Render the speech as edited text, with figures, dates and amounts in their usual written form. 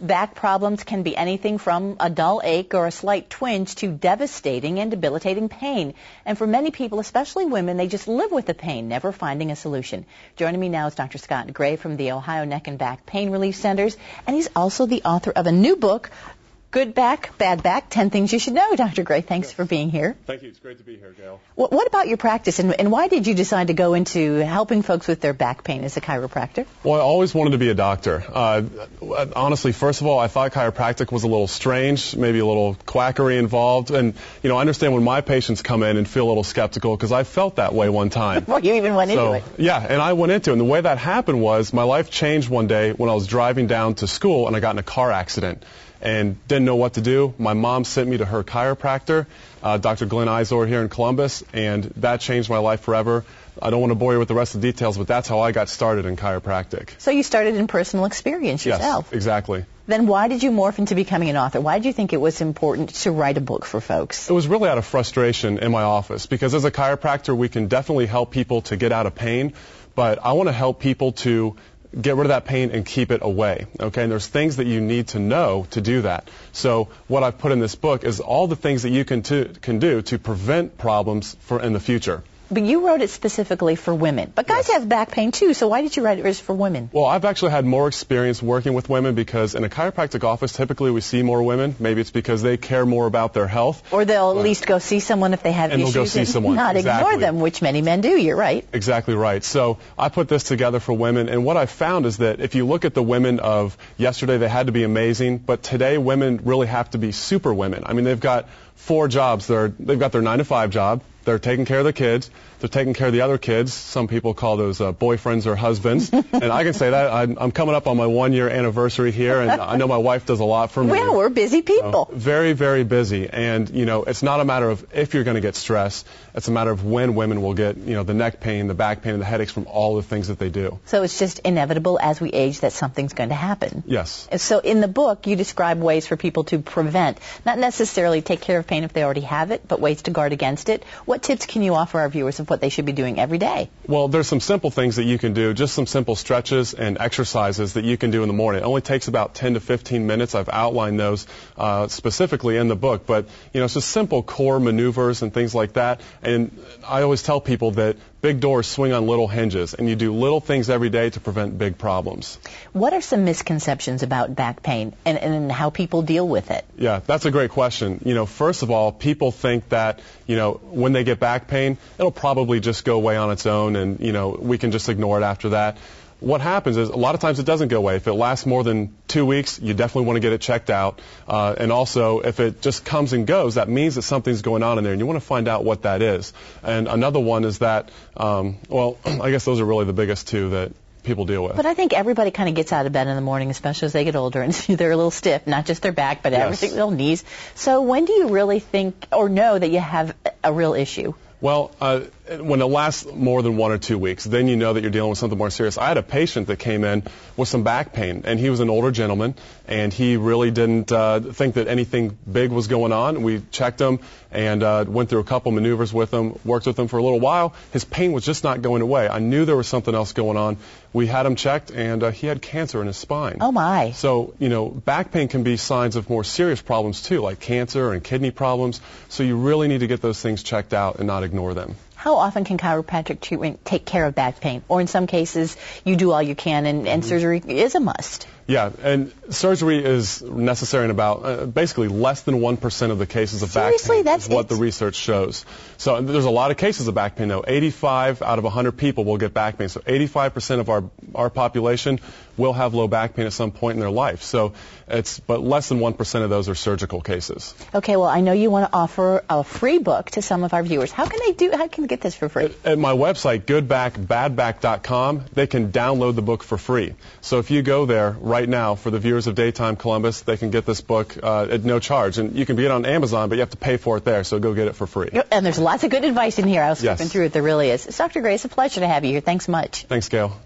Back problems can be anything from a dull ache or a slight twinge to devastating and debilitating pain. And for many people, especially women, they just live with the pain, never finding a solution. Joining me now is Dr. Scot from the Ohio Neck and Back Pain Relief Centers, and he's also the author of a new book, Good Back, Bad Back, 10 Things You Should Know. Dr. Gray, thanks for being here. Thank you. It's great to be here, Gail. What about your practice, and why did you decide to go into helping folks with their back pain as a chiropractor? Well, I always wanted to be a doctor. Honestly, first of all, I thought chiropractic was a little strange, maybe a little quackery involved. And, I understand when my patients come in and feel a little skeptical because I felt that way one time. Well, you even went into it. Yeah, and I went into it. And the way that happened was my life changed one day when I was driving down to school and I got in a car accident and didn't know what to do. My mom sent me to her chiropractor, Dr. Glenn Izor here in Columbus, and that changed my life forever. I don't want to bore you with the rest of the details, but that's how I got started in chiropractic. So you started in personal experience yourself. Yes, exactly. Then why did you morph into becoming an author? Why did you think it was important to write a book for folks? It was really out of frustration in my office, because as a chiropractor, we can definitely help people to get out of pain, but I want to help people to get rid of that pain and keep it away, okay? And there's things that you need to know to do that. So what I've put in this book is all the things that you can do to prevent problems in the future. But you wrote it specifically for women. But guys have back pain too, so why did you write it for women? Well, I've actually had more experience working with women because in a chiropractic office, typically we see more women. Maybe it's because they care more about their health. Or they'll at least go see someone if they have issues. And they'll go see someone. Not ignore them, which many men do. You're right. Exactly right. So I put this together for women, and what I found is that if you look at the women of yesterday, they had to be amazing, but today women really have to be super women. I mean, they've got 4 jobs. They've got their 9-to-5 job. They're taking care of their kids. They're taking care of the other kids. Some people call those boyfriends or husbands. And I can say that. I'm coming up on my 1-year anniversary here, and I know my wife does a lot for me. Well, we're busy people. Very, very busy. And, it's not a matter of if you're going to get stressed. It's a matter of when women will get, the neck pain, the back pain, and the headaches from all the things that they do. So it's just inevitable as we age that something's going to happen. Yes. So in the book, you describe ways for people to prevent, not necessarily take care of pain if they already have it, but ways to guard against it. What tips can you offer our viewers of what they should be doing every day? Well, there's some simple things that you can do, just some simple stretches and exercises that you can do in the morning. It only takes about 10 to 15 minutes. I've outlined those specifically in the book, but it's just simple core maneuvers and things like that. And I always tell people that big doors swing on little hinges, and you do little things every day to prevent big problems. What are some misconceptions about back pain and how people deal with it? Yeah, that's a great question. First of all, people think that, when they get back pain, it'll probably just go away on its own, and, we can just ignore it after that. What happens is a lot of times it doesn't go away. If it lasts more than 2 weeks, you definitely want to get it checked out. And also, if it just comes and goes, that means that something's going on in there, and you want to find out what that is. And another one is that, I guess those are really the biggest two that people deal with. But I think everybody kind of gets out of bed in the morning, especially as they get older, and they're a little stiff, not just their back, but everything, their knees. So when do you really think or know that you have a real issue? Well, when it lasts more than 1 or 2 weeks, then you know that you're dealing with something more serious. I had a patient that came in with some back pain, and he was an older gentleman, and he really didn't think that anything big was going on. We checked him and went through a couple maneuvers with him, worked with him for a little while. His pain was just not going away. I knew there was something else going on. We had him checked, and he had cancer in his spine. Oh, my. So, back pain can be signs of more serious problems, too, like cancer and kidney problems. So you really need to get those things checked out and not ignore them. How often can chiropractic treatment take care of back pain? Or in some cases, you do all you can and surgery is a must? Yeah, and surgery is necessary in about basically less than 1% of the cases of back pain. That's what the research shows. So there's a lot of cases of back pain, though. 85 out of 100 people will get back pain. So 85% of our population will have low back pain at some point in their life. So but less than 1% of those are surgical cases. Okay, well, I know you want to offer a free book to some of our viewers. How can they get this for free? At my website, goodbackbadback.com, they can download the book for free. So if you go there right now, for the viewers of Daytime Columbus, they can get this book at no charge. And you can get it on Amazon, but you have to pay for it there, so go get it for free. And there's lots of good advice in here. I was flipping through it. There really is. Dr. Gray, it's a pleasure to have you here. Thanks much. Thanks, Gail.